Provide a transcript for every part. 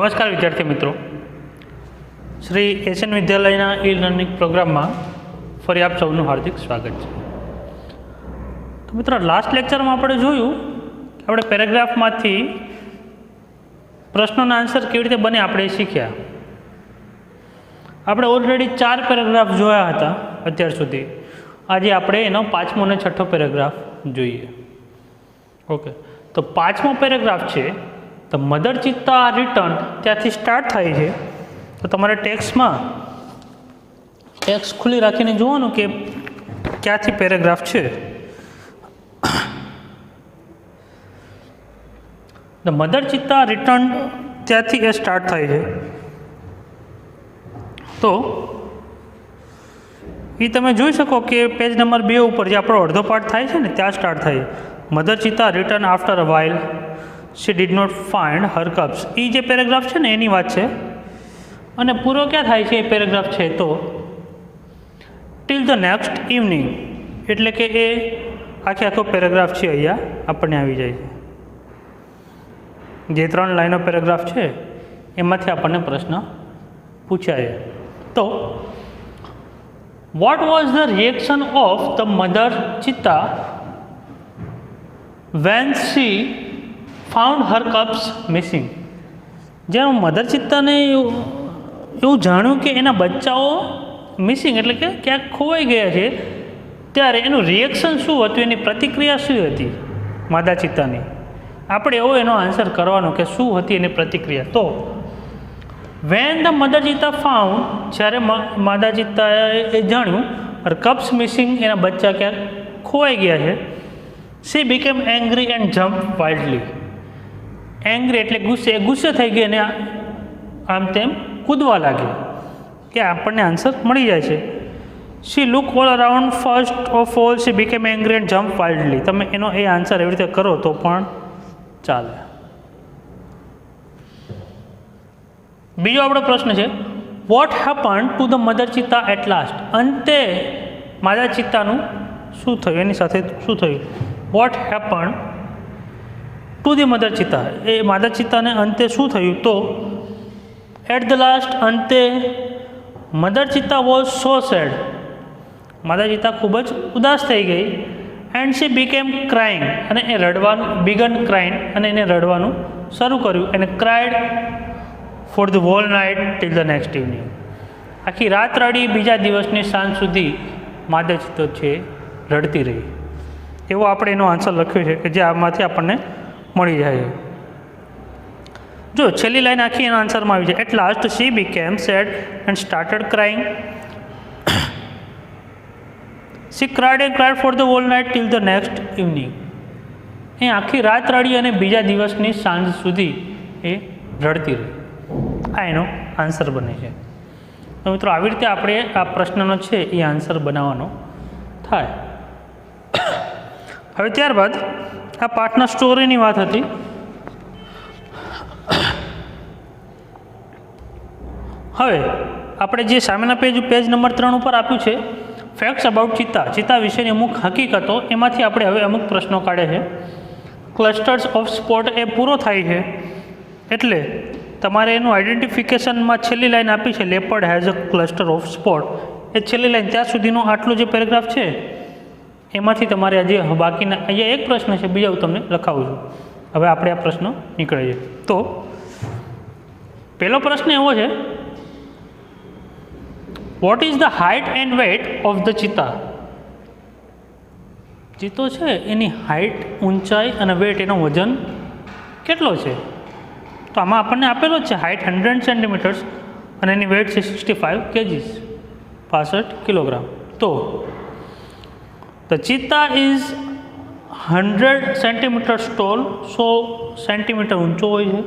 નમસ્કાર વિદ્યાર્થી મિત્રો, શ્રી એશિયન વિદ્યાલયના ઈ લર્નિંગ પ્રોગ્રામમાં ફરી આપ સૌનું હાર્દિક સ્વાગત છે. તો મિત્રો, લાસ્ટ લેક્ચરમાં આપણે જોયું કે આપણે પેરેગ્રાફમાંથી પ્રશ્નોના આન્સર કેવી રીતે બને આપણે શીખ્યા. આપણે ઓલરેડી 4 પેરેગ્રાફ જોયા હતા અત્યાર સુધી. આજે આપણે એનો 5મો અને 6થો પેરેગ્રાફ જોઈએ. ઓકે, તો 5મો પેરેગ્રાફ છે ધ મધર ચિત્તા રિટર્ન, ત્યાંથી સ્ટાર્ટ થાય છે. તો તમારે ટેક્સ્ટમાં ટેક્સ્ટ ખુલ્લી રાખીને જોવાનું કે ક્યાંથી પેરેગ્રાફ છે. ધ મધર ચિત્તા રિટર્ન, ત્યાંથી એ સ્ટાર્ટ થાય છે. તો એ તમે જોઈ શકો કે પેજ નંબર 2 ઉપર જે આપણો અડધો પાર્ટ થાય છે ને, ત્યાં સ્ટાર્ટ થાય. Mother cheetah return after a while, she did not find her cubs. એ જે પેરેગ્રાફ છે ને એની વાત છે. અને પૂરો ક્યાં થાય છે એ પેરેગ્રાફ છે તો ટીલ ધ નેક્સ્ટ ઇવનિંગ, એટલે કે એ આખો પેરેગ્રાફ છે અહીંયા આપણને આવી જાય છે. જે 3 લાઈનો પેરેગ્રાફ છે એમાંથી આપણને પ્રશ્ન પૂછાય. તો what was the reaction of the mother cheetah when she found her cubs missing. જ્યારે મધર ચિત્તાને એવું જાણ્યું કે એના બચ્ચાઓ મિસિંગ એટલે કે ક્યાંક ખોવાઈ ગયા છે, ત્યારે એનું રિએક્શન શું હતું, એની પ્રતિક્રિયા શું હતી માદા ચિત્તાની. આપણે એવો એનો આન્સર કરવાનો કે શું હતી એની પ્રતિક્રિયા. તો વેન ધ મધર ચિત્તા ફાઉન્ડ, જ્યારે માદા ચિત્તાએ જાણ્યું હર કપ્સ મિસિંગ, એના બચ્ચા ક્યાંક ખોવાઈ ગયા છે, she became angry and jump wildly. Angry એટલે ગુસ્સે થઈ ગઈ અને આમ તેમ કૂદવા લાગી. કે આપણને આન્સર મળી જાય છે. She look all around, first of all she became angry and jump wildly. તમે એનો એ આન્સર એવી રીતે કરો તો પણ ચાલે. બીજો આપણો પ્રશ્ન છે what happen to the mother cheetah at last. અંતે માદા ચિત્તાનું શું થયું, એની સાથે શું થયું. What happen to the mother cheetah, એ માદા ચિત્તાને અંતે શું થયું. તો એટ ધ લાસ્ટ, અંતે mother cheetah was so sad, માદા ચિત્તા ખૂબ જ ઉદાસ થઈ ગઈ. એન્ડ શી બીકેમ ક્રાઇંગ, અને એ રડવાનું, બિગન ક્રાઇંગ, અને એને રડવાનું શરૂ કર્યું. એને cried for the whole night till the next evening. આખી રાત રડી, બીજા દિવસની સાંજ સુધી માદા ચિત્તો છે રડતી રહી. એવો આપણે એનો આન્સર લખ્યો છે કે જે આમાંથી આપણને મળી જાય. જો છેલ્લી લાઈન આખી એના આન્સરમાં આવી જાય. At last she became sad and started crying, she cried and cried for the whole night till the next evening. એ આખી રાત રડી અને બીજા દિવસની સાંજ સુધી એ રડતી રહી. આ એનો આન્સર બને છે. તો મિત્રો, આવી રીતે આપણે આ પ્રશ્નનો છે એ આન્સર બનાવવાનો થાય. હવે ત્યારબાદ આ પાઠના સ્ટોરીની વાત હતી. હવે આપણે જે સામેના પેજ નંબર 3 ઉપર આપ્યું છે ફેક્ટ્સ અબાઉટ ચિત્તા, ચિત્તા વિશેની અમુક હકીકતો, એમાંથી આપણે હવે અમુક પ્રશ્નો કાઢે છે. ક્લસ્ટર્સ ઓફ સ્પોટ એ પૂરો થાય છે, એટલે તમારે એનું આઈડેન્ટિફિકેશનમાં છેલ્લી લાઈન આપી છે leopard has a cluster of spot. એ છેલ્લી લાઈન ત્યાં સુધીનો આટલો જે પેરેગ્રાફ છે એમાંથી તમારે આજે બાકીના, અહીંયા એક પ્રશ્ન છે, બીજા હું તમને લખાવું છું. હવે આપણે આ પ્રશ્ન નીકળે છે. તો પહેલો પ્રશ્ન એવો છે what is the height and weight of the cheetah. ચિત્તો છે એની હાઇટ, ઊંચાઈ અને વેઇટ, એનો વજન કેટલો છે. તો આમાં આપણને આપેલો જ છે હાઇટ 100 સેન્ટીમીટર્સ અને એની વેઇટ છે 65 kgs, 65 કિલોગ્રામ. તો the cheetah is 100 centimetres tall, 100 centimetre ઊંચો હોય છે.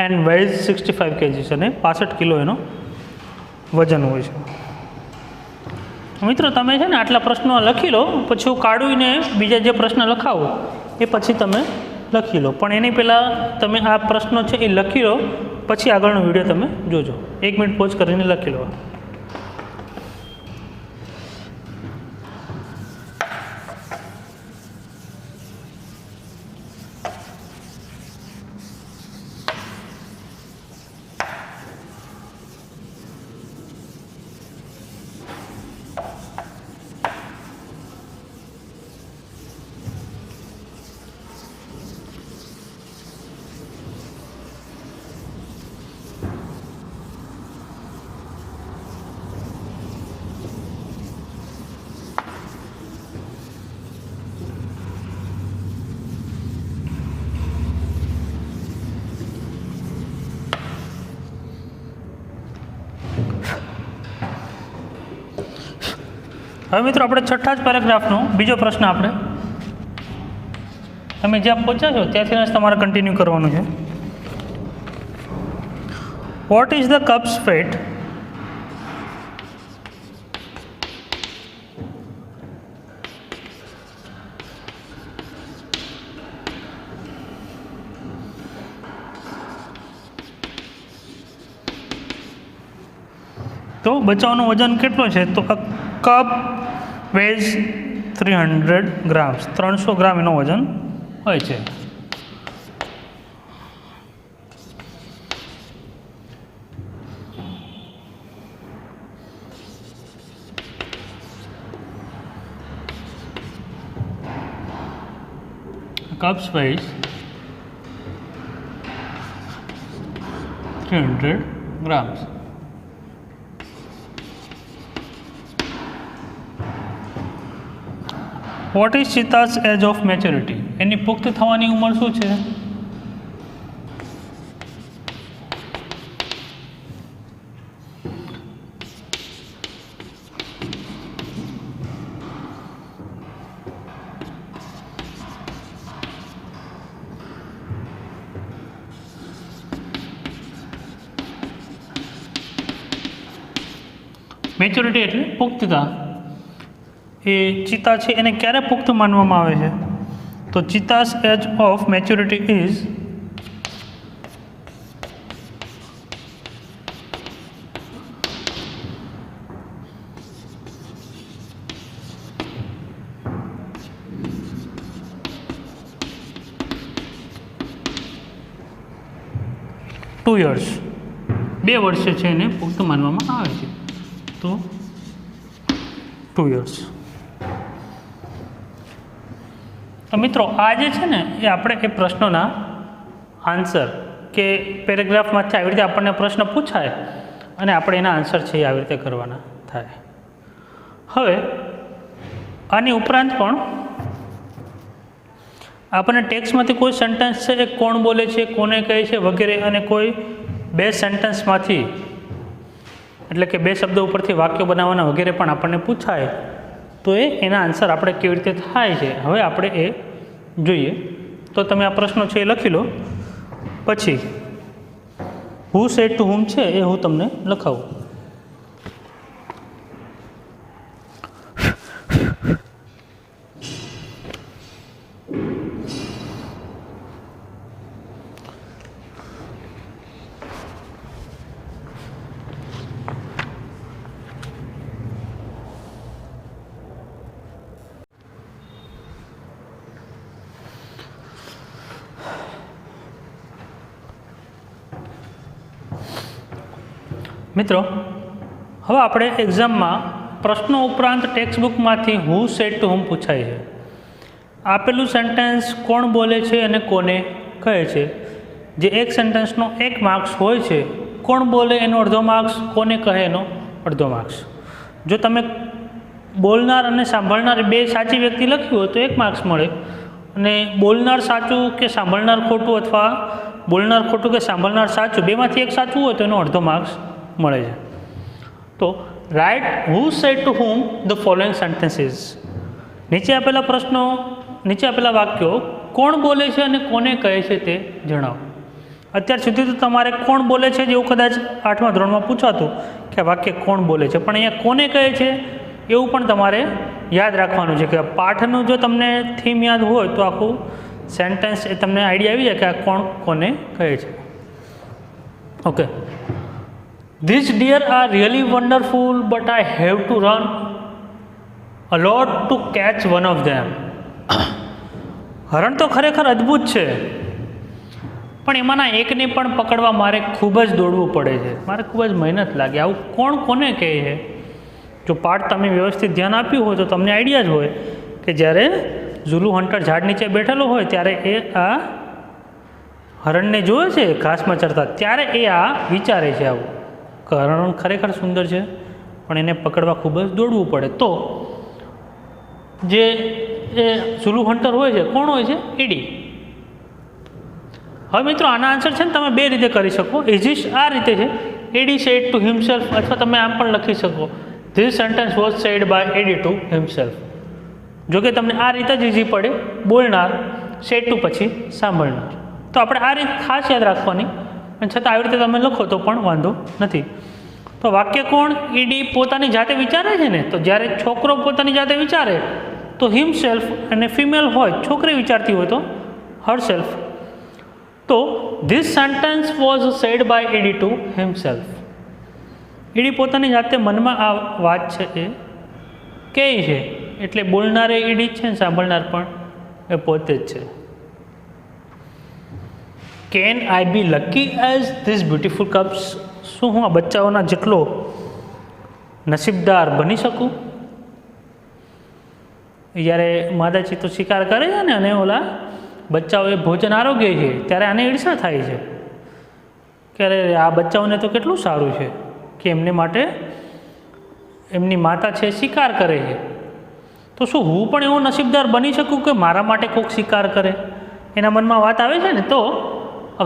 એન્ડ વેઇઝ 65 kgs, અને 65 કિલો એનો વજન હોય છે. મિત્રો, તમે છે ને આટલા પ્રશ્નો લખી લો, પછી હું કાઢીને બીજા જે પ્રશ્ન લખાવો એ પછી તમે લખી લો. પણ એની પહેલાં તમે આ પ્રશ્નો છે એ લખી લો, પછી આગળનો વિડીયો તમે જોજો. 1 મિનિટ પોઝ કરીને લખી લો. હવે મિત્રો આપણે છઠ્ઠા જ પેરેગ્રાફનો બીજો પ્રશ્ન આપણે તમે જ્યાં પહોંચ્યા છો ત્યાંથી જ તમારે કન્ટિન્યુ કરવાનું છે. What is the cups fat તો બચ્ચાઓનું વજન કેટલું છે? તો કપ વેઝ 300 ગ્રામ્સ, 300 ગ્રામ એનું વજન હોય છે. Cubs weighs 300 grams. What is cheetah's age of maturity? એની પુખ્ત થવાની ઉંમર શું છે? મેચ્યોરિટી એટલે પુખ્તતા. એ ચિતા છે એને ક્યારે પુખ્ત માનવામાં આવે છે? તો cheetah's age of maturity is two years. 2 વર્ષે છે એને પુખ્ત માનવામાં આવે છે. તો 2 યર્સ. તો મિત્રો આ જે છે ને એ આપણે એ પ્રશ્નોના આન્સર કે પેરેગ્રાફમાંથી આવી રીતે આપણને પ્રશ્ન પૂછાય અને આપણે એના આન્સર છે એ આવી રીતે કરવાના થાય. હવે આની ઉપરાંત પણ આપણને ટેક્સ્ટમાંથી કોઈ સેન્ટેન્સ છે એ કોણ બોલે છે, કોને કહે છે વગેરે, અને કોઈ 2 સેન્ટેન્સમાંથી એટલે કે 2 શબ્દો ઉપરથી વાક્યો બનાવવાના વગેરે પણ આપણને પૂછાય તો એના આન્સર આપણે કેવી રીતે થાય છે હવે આપણે એ જોઈએ. તો તમે આ પ્રશ્નો છે એ લખી લો, પછી હુ સેડ ટુ હુમ છે એ હું તમને લખાવું. મિત્રો હવે આપણે એક્ઝામમાં પ્રશ્નો ઉપરાંત ટેક્સ્ટ બુકમાંથી હુ સેડ ટુ હુમ પૂછાય છે. આપેલું સેન્ટેન્સ કોણ બોલે છે અને કોને કહે છે, જે એક સેન્ટેન્સનો 1 માર્ક્સ હોય છે. કોણ બોલે એનો અડધો માર્ક્સ, કોને કહે એનો અડધો માર્ક્સ. જો તમે બોલનાર અને સાંભળનાર 2 સાચી વ્યક્તિ લખ્યું હોય તો 1 માર્ક્સ મળે, અને બોલનાર સાચું કે સાંભળનાર ખોટું અથવા બોલનાર ખોટું કે સાંભળનાર સાચું બેમાંથી 1 સાચું હોય તો એનો અડધો માર્ક્સ મળે છે. તો write who said to whom the following sentences. નીચે આપેલા પ્રશ્નો, નીચે આપેલા વાક્યો કોણ બોલે છે અને કોને કહે છે તે જણાવો. અત્યાર સુધી તો તમારે કોણ બોલે છે જેવું કદાચ 8મા ધોરણમાં પૂછાતું કે વાક્ય કોણ બોલે છે, પણ અહીંયા કોને કહે છે એવું પણ તમારે યાદ રાખવાનું છે કે પાઠનું જો તમને થીમ યાદ હોય તો આખું સેન્ટેન્સ એ તમને આઈડિયા આવી જાય કે આ કોણ કોને કહે છે. Okay. These deer are really wonderful, but I have to run a lot to catch one of them. હરણ તો ખરેખર અદ્ભુત છે, પણ એમાંના એકને પણ પકડવા મારે ખૂબ જ દોડવું પડે છે, મારે ખૂબ જ મહેનત લાગે. આવું કોણ કોને કહે છે? જો પાઠ તમે વ્યવસ્થિત ધ્યાન આપ્યું હોય તો તમને આઈડિયા જ હોય કે જ્યારે ઝુલુ હન્ટર ઝાડ નીચે બેઠેલો હોય ત્યારે એ આ હરણને જોવે છે ઘાસમાં ચરતા, ત્યારે એ આ વિચારે છે આવું હરણ ખરેખર સુંદર છે પણ એને પકડવા ખૂબ જ દોડવું પડે. તો જે એ ઝુલુ હન્ટર હોય છે કોણ હોય છે? એડી. હવે મિત્રો આના આન્સર છે ને તમે 2 રીતે કરી શકો. ઇઝિસ્ટ આ રીતે છે, એડી સેડ ટુ હિમસેલ્ફ, અથવા તમે આમ પણ લખી શકો this sentence was said by Eddie to himself. જો કે તમને આ રીતે જ ઇઝી પડે, બોલનાર સેડ ટુ પછી સાંભળનાર. તો આપણે આ રીત ખાસ યાદ રાખવાની, અને છતાં આવી રીતે તમે લખો તો પણ વાંધો નથી. તો વાક્ય કોણ? ઈડી પોતાની જાતે વિચારે છે ને. તો જ્યારે છોકરો પોતાની જાતે વિચારે તો હિમસેલ્ફ, અને ફિમેલ હોય છોકરી વિચારતી હોય તો હરસેલ્ફ. તો this sentence was said by Eddie to himself. Eddie પોતાની જાતે મનમાં આ વાત છે એ કહે છે, એટલે બોલનાર એ ઈડી જ છે ને સાંભળનાર પણ એ પોતે જ છે. Can I be lucky as this beautiful cups. શું હું આ બચ્ચાઓના જેટલો નસીબદાર બની શકું? જ્યારે માદાજી તો શિકાર કરે છે ને, અને ઓલા બચ્ચાઓએ ભોજન આરોગ્ય છે, ત્યારે આને ઈર્ષા થાય છે કે અરે આ બચ્ચાઓને તો કેટલું સારું છે કે એમને માટે એમની માતા છે શિકાર કરે છે. તો શું હું પણ એવો નસીબદાર બની શકું કે મારા માટે કોઈક શિકાર કરે? એના મનમાં વાત આવે છે ને. તો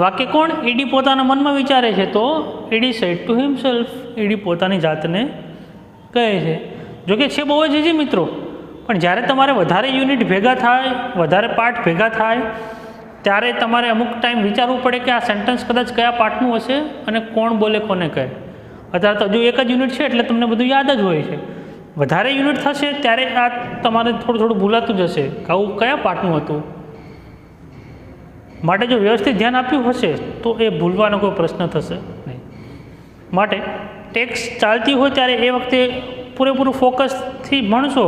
વાક્ય કોણ? ઈડી પોતાના મનમાં વિચારે છે. તો Eddie said to himself. Eddie પોતાની જાતને કહે છે. જોકે છે બહુ જ ઇઝી મિત્રો, પણ જ્યારે તમારે વધારે યુનિટ ભેગા થાય, વધારે પાર્ટ ભેગા થાય, ત્યારે તમારે અમુક ટાઈમ વિચારવું પડે કે આ સેન્ટેન્સ કદાચ કયા પાર્ટનું હશે અને કોણ બોલે કોને કહે. અત્યારે તો હજુ એક જ યુનિટ છે એટલે તમને બધું યાદ જ હોય છે. વધારે યુનિટ થશે ત્યારે આ તમારે થોડું થોડું ભૂલાતું જશે કે આવું કયા પાર્ટનું હતું. માટે જો વ્યવસ્થિત ધ્યાન આપ્યું હશે તો એ ભૂલવાનો કોઈ પ્રશ્ન થશે નહીં. માટે ટેક્સ્ટ ચાલતી હોય ત્યારે એ વખતે પૂરેપૂરું ફોકસથી ભણશો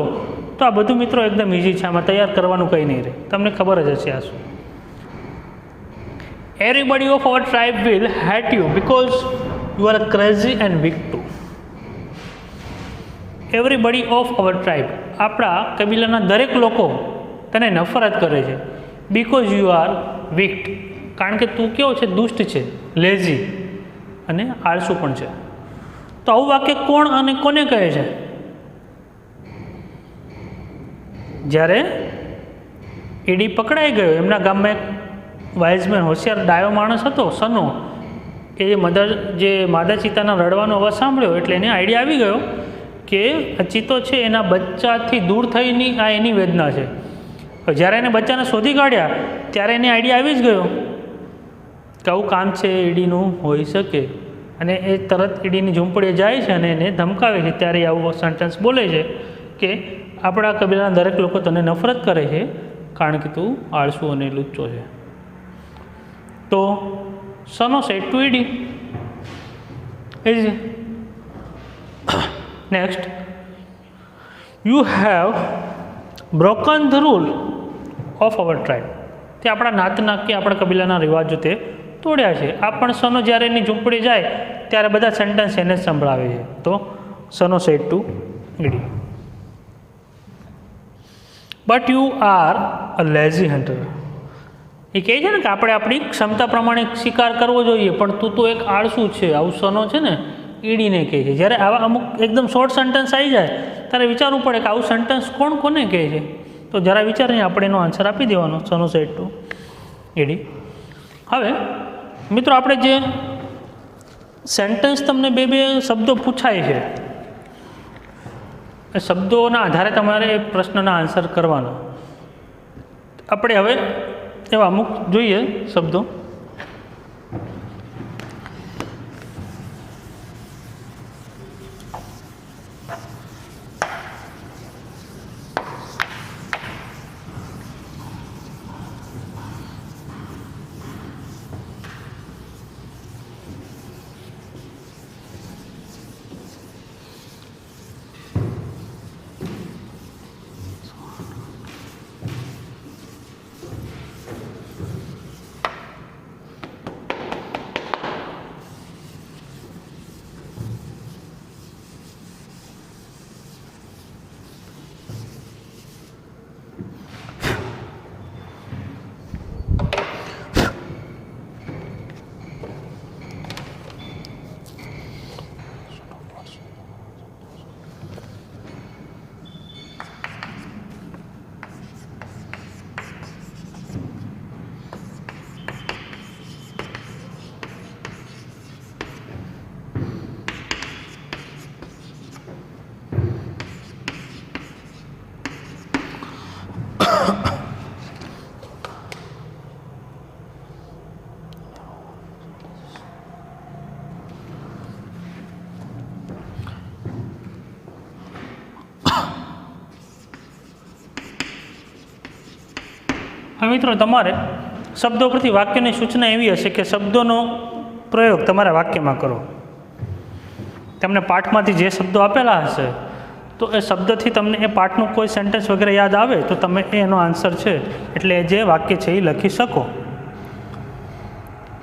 તો આ બધું મિત્રો એકદમ ઇઝી છે. આમાં તૈયાર કરવાનું કંઈ નહીં રહે, તમને ખબર જ હશે આ શું. Everybody of our tribe will hate you because you are crazy and weak too. Everybody of our tribe, આપણા કબીલાના દરેક લોકો તને નફરત કરે છે. બિકોઝ યુ આર વીક, કારણ કે તું કેવો છે? દુષ્ટ છે, લેઝી અને આળસુ પણ છે. તો આવું વાક્ય કોણ અને કોને કહે છે? જ્યારે ઈડી પકડાઈ ગયો, એમના ગામમાં એક વાઇઝમેન હોશિયાર ડાયો માણસ હતો સનો, એ જે માદા ચિત્તાના રડવાનો અવાજ સાંભળ્યો એટલે એને આઈડિયા આવી ગયો કે આ ચિત્તો છે એના બચ્ચાથી દૂર થઈની આ એની વેદના છે. જ્યારે એને બચ્ચાને શોધી કાઢ્યા ત્યારે એને આઈડિયા આવી જ ગયો કે આવું કામ છે ઈડીનું હોઈ શકે, અને એ તરત ઈડીની ઝૂંપડીએ જાય છે અને એને ધમકાવે છે. ત્યારે આવું સેન્ટેન્સ બોલે છે કે આપણા કબીલાના દરેક લોકો તને નફરત કરે છે કારણ કે તું આળસુ અને લુચ્ચો છે. તો Sano said to Eddie. Next, you have broken the rule of our tribe. તે આપણા નાતના કે આપણા કબીલાના રિવાજો તે તોડ્યા છે. આ પણ સનો જ્યારે એની ઝૂંપડી જાય ત્યારે બધા સેન્ટેન્સ એને જ સંભળાવે છે. તો Sano said to Eddie. But you are a lazy hunter. એ કહે છે ને કે આપણે આપણી ક્ષમતા પ્રમાણે શિકાર કરવો જોઈએ, પણ તું તો એક આળસુ છે. આવું સનો છે ને ઈડીને કહે છે. જ્યારે આવા અમુક એકદમ શોર્ટ સેન્ટેન્સ આવી જાય ત્યારે વિચારવું પડે કે આવું સેન્ટેન્સ કોણ કોને કહે છે. તો જરા વિચારીને આપણે એનો આન્સર આપી દેવાનો, સનો સેડ ટુ ઈડી. હવે મિત્રો આપણે જે સેન્ટેન્સ તમને બે શબ્દો પૂછાય છે એ શબ્દોના આધારે તમારે એ પ્રશ્નના આન્સર કરવાનો. આપણે હવે એવા અમુક જોઈએ શબ્દો. હવે મિત્રો તમારે શબ્દો પરથી વાક્યની સૂચના એવી હશે કે શબ્દોનો પ્રયોગ તમારા વાક્યમાં કરો. તમને પાઠમાંથી જે શબ્દો આપેલા હશે તો એ શબ્દથી તમને એ પાઠનું કોઈ સેન્ટેન્સ વગેરે યાદ આવે તો તમે એનો આન્સર છે એટલે જે વાક્ય છે એ લખી શકો.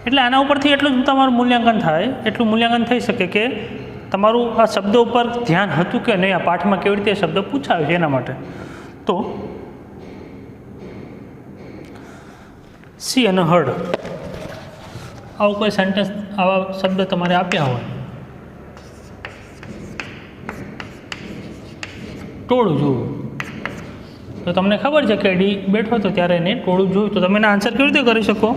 એટલે આના ઉપરથી એટલું જ તમારું મૂલ્યાંકન થાય, એટલું મૂલ્યાંકન થઈ શકે કે તમારું આ શબ્દો ઉપર ધ્યાન હતું કે નહીં, આ પાઠમાં કેવી રીતે શબ્દ પૂછાયો છે એના માટે. તો સી અને હર્ડ આવું કોઈ સેન્ટેન્સ, આવા શબ્દ તમારે આપ્યા હોય, ટોળું જોવું, તો તમને ખબર છે કે ડી બેઠો હતો ત્યારે એને ટોળું જોયું, તો તમે એના આન્સર કેવી રીતે કરી શકો?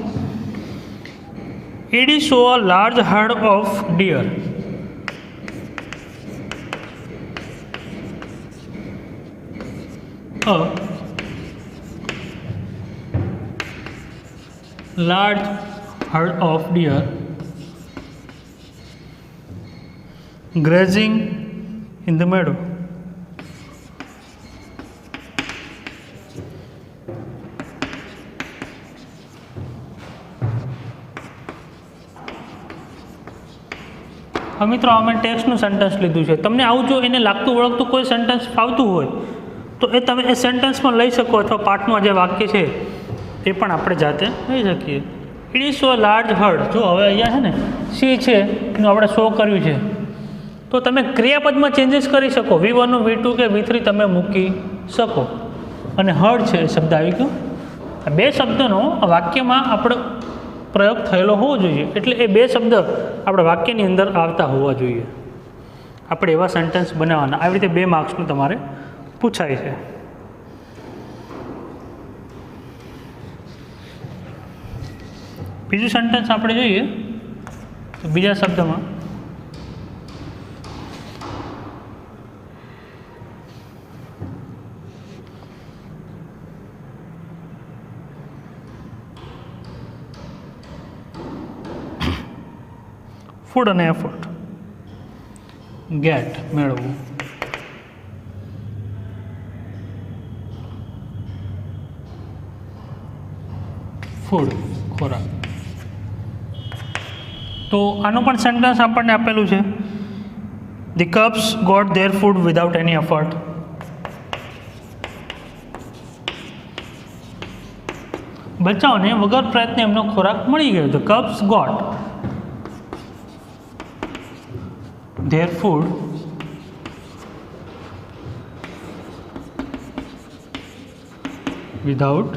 Eddie saw a large herd of deer. A large herd of deer grazing in the meadow. હવે મિત્રો અમે ટેક્સ્ટનું સેન્ટેન્સ લીધું છે. તમને આવું જો એને લાગતું વળગતું કોઈ સેન્ટેન્સ ફાવતું હોય તો એ તમે એ સેન્ટેન્સ પણ લઈ શકો, અથવા પાઠમાં જે વાક્ય છે એ પણ આપણે જાતે લઈ શકીએ. It is so large herd. જો હવે અહીંયા છે ને સી છે એનું આપણે શો કર્યું છે, તો તમે ક્રિયાપદમાં ચેન્જીસ કરી શકો. V1 V2 કે V3 તમે મૂકી શકો. અને હર્ડ છે એ શબ્દ આવી ગયો. આ બે શબ્દનો વાક્યમાં આપણે પ્રયોગ થયેલો હોવો જોઈએ, એટલે એ બે શબ્દ આપણે વાક્યની અંદર આવતા હોવા જોઈએ. આપણે એવા સેન્ટેન્સ બનાવવાના. આવી રીતે 2 માર્ક્સનું તમારે પૂછાય છે. બીજું સેન્ટેન્સ આપણે જોઈએ તો બીજા શબ્દમાં ફૂડ અને એફર્ટ. ગેટ મેળવવું, ફૂડ ખોરાક. તો આનું પણ સેન્ટેન્સ આપણને આપેલું છે. The cubs got their food without any effort. બચ્ચાઓને વગર પ્રયત્ને એમનો ખોરાક મળી ગયો. The cubs got their food without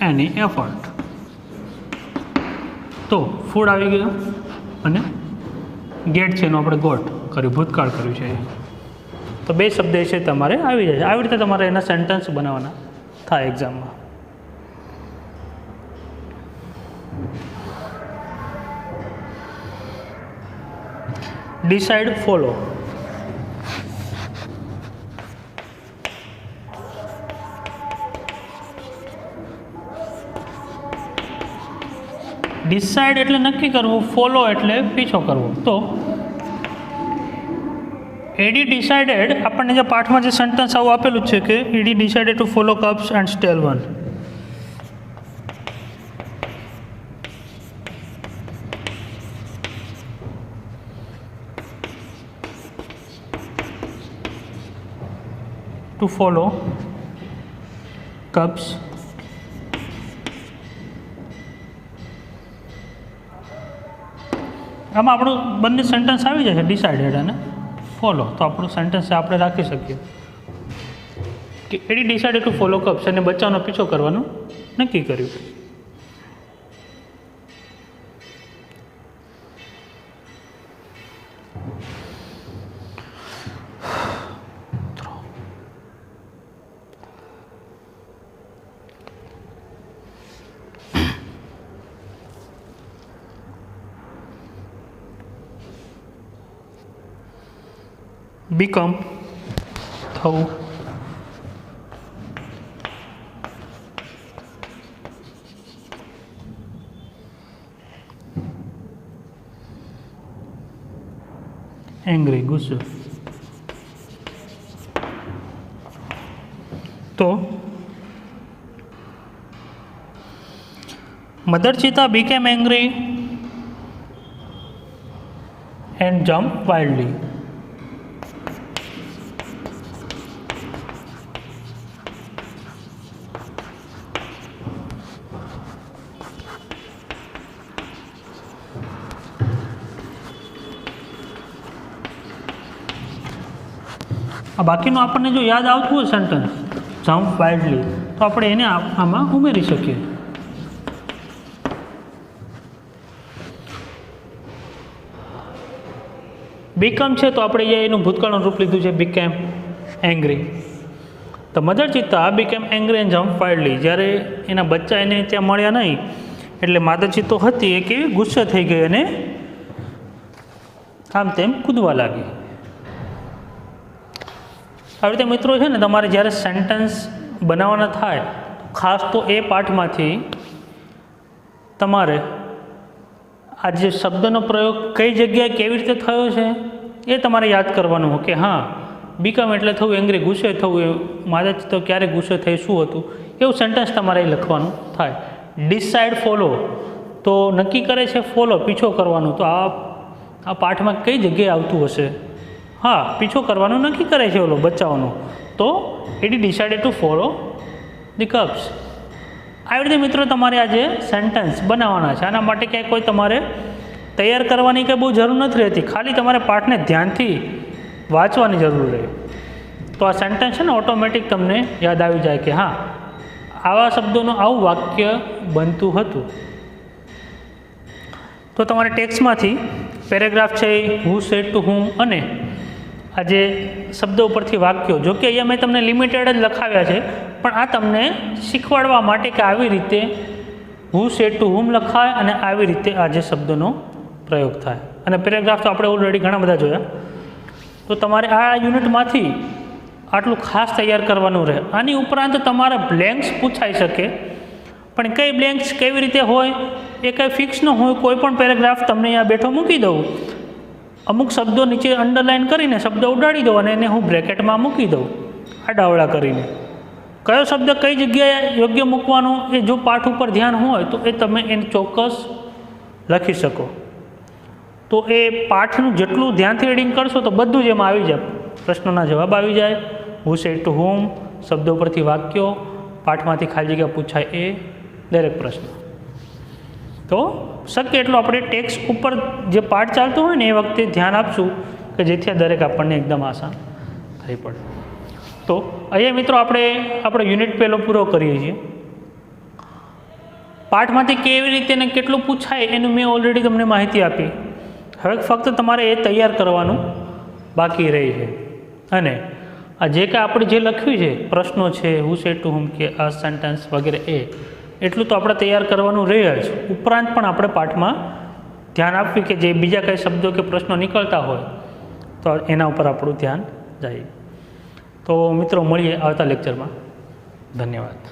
any effort. તો ફૂડ આવી ગયો અને ગેટ છે એનું આપણે ગોટ કર્યું, ભૂતકાળ કર્યું છે. તો 2 શબ્દ છે તમારે આવી જાય. આવી રીતે તમારે એના સેન્ટેન્સ બનાવવાના થાય એક્ઝામમાં. Decide, follow. ડિસાઇડ એટલે નક્કી કરવું, ફોલો એટલે પીછો કરવો. તો એડી ડિસાઇડેડ, આપણને જે પાઠમાં જે સેન્ટેન્સ આવું આપેલું છે કે Eddie decided to follow cubs and steal one. To follow cubs આમાં આપણું બંને સેન્ટેન્સ આવી જાય છે, ડિસાઇડેડ અને ફોલો. તો આપણું સેન્ટેન્સ આપણે રાખી શકીએ કે Eddie decided to follow cups, અને બચ્ચાનો પીછો કરવાનું નક્કી કર્યું. બીકમ થવું, એંગ્રી ગુસ્સો. તો mother cheetah became angry and jump wildly. આ બાકીનું આપણને જો યાદ આવતું હોય સેન્ટન્સ જમ્પ વાઇલ્ડલી તો આપણે એને આમાં ઉમેરી શકીએ. બીકમ છે તો આપણે એનું ભૂતકાળનું રૂપ લીધું છે બીકેમ એંગ્રી. તો mother cheetah became angry and jump wildly. જ્યારે એના બચ્ચા એને ત્યાં મળ્યા નહીં એટલે માતા ચિત્તો હતી એ કેવી ગુસ્સે થઈ ગઈ અને આમ તેમ કૂદવા લાગી. આવી રીતે મિત્રો છે ને તમારે જ્યારે સેન્ટન્સ બનાવવાના થાય ખાસ તો એ પાઠમાંથી તમારે આ જે શબ્દનો પ્રયોગ કઈ જગ્યાએ કેવી રીતે થયો છે એ તમારે યાદ કરવાનું કે હા બીકમ એટલે થવું એંગ્રી ગુસ્સે થવું એ માતા તો ક્યારે ગુસ્સે થઈ શું હતું એવું સેન્ટન્સ તમારે લખવાનું થાય. ડિસાઇડ ફોલો તો નક્કી કરે છે ફોલો પીછો કરવાનું. તો આ પાઠમાં કઈ જગ્યાએ આવતું હશે? હા પીછો કરવાનું નક્કી કરે છે ઓલો બચ્ચાઓનો તો it decided to follow the cups. આવી રીતે મિત્રો તમારે આ જે સેન્ટન્સ બનાવવાના છે આના માટે ક્યાંય કોઈ તમારે તૈયાર કરવાની કંઈ બહુ જરૂર નથી રહેતી. ખાલી તમારે પાઠને ધ્યાનથી વાંચવાની જરૂર રહે તો આ સેન્ટન્સ છે ને ઓટોમેટિક તમને યાદ આવી જાય કે હા આવા શબ્દોનું આવું વાક્ય બનતું હતું. તો તમારે ટેક્સ્ટમાંથી પેરેગ્રાફ છે હુ સેડ ટુ હુમ અને આ જે શબ્દો ઉપરથી વાક્યો જો કે અહીંયા મેં તમને લિમિટેડ જ લખાવ્યા છે પણ આ તમને શીખવાડવા માટે કે આવી રીતે હુ સેડ ટુ હુમ લખાય અને આવી રીતે આ જે શબ્દોનો પ્રયોગ થાય. અને પેરેગ્રાફ તો આપણે ઓલરેડી ઘણા બધા જોયા. તો તમારે આ યુનિટમાંથી આટલું ખાસ તૈયાર કરવાનું રહે. આની ઉપરાંત તમારા બ્લેન્ક્સ પૂછાઈ શકે પણ કઈ બ્લેન્ક્સ કેવી રીતે હોય એ કંઈ ફિક્સ ન હોય. કોઈ પણ પેરેગ્રાફ તમને અહીંયા બેઠો મૂકી દઉં અમુક શબ્દો નીચે અંડરલાઇન કરીને શબ્દ ઉડાડી દો અને એને હું બ્રેકેટમાં મૂકી દઉં આડાવડા કરીને. કયો શબ્દ કઈ જગ્યાએ યોગ્ય મૂકવાનો એ જો પાઠ ઉપર ધ્યાન હોય તો એ તમે એને ચોક્કસ લખી શકો. તો એ પાઠનું જેટલું ધ્યાનથી રીડિંગ કરશો તો બધું જ એમાં આવી જાય. પ્રશ્નોના જવાબ આવી જાય. હુ સેડ ટુ હુમ શબ્દો પરથી વાક્યો પાઠમાંથી ખાલી જગ્યા પૂછાય એ દરેક પ્રશ્ન. તો શક્ય એટલું આપણે ટેક્સ્ટ ઉપર જે પાઠ ચાલતો હોય ને એ વખતે ધ્યાન આપશું કે જેથી દરેક આપણને એકદમ આસાન થઈ પડે. તો અહીંયા મિત્રો આપણે આપણો યુનિટ પહેલો પૂરો કરીએ છીએ. પાઠમાંથી કેવી રીતે ને કેટલું પૂછાય એનું મેં ઓલરેડી તમને માહિતી આપી. હવે ફક્ત તમારે એ તૈયાર કરવાનું બાકી રહી છે. અને આ જે કાંઈ આપણે જે લખ્યું છે પ્રશ્નો છે હુ સેડ ટુ હુમ કે આ સેન્ટેન્સ વગેરે એટલું તો આપણે તૈયાર કરવાનું રહે જ. ઉપરાંત પણ આપણે પાઠમાં ધ્યાન આપવી કે જે બીજા કંઈ શબ્દો કે પ્રશ્નો નીકળતા હોય તો એના ઉપર આપણું ધ્યાન જાય. તો મિત્રો મળીએ આવતા લેક્ચરમાં. ધન્યવાદ.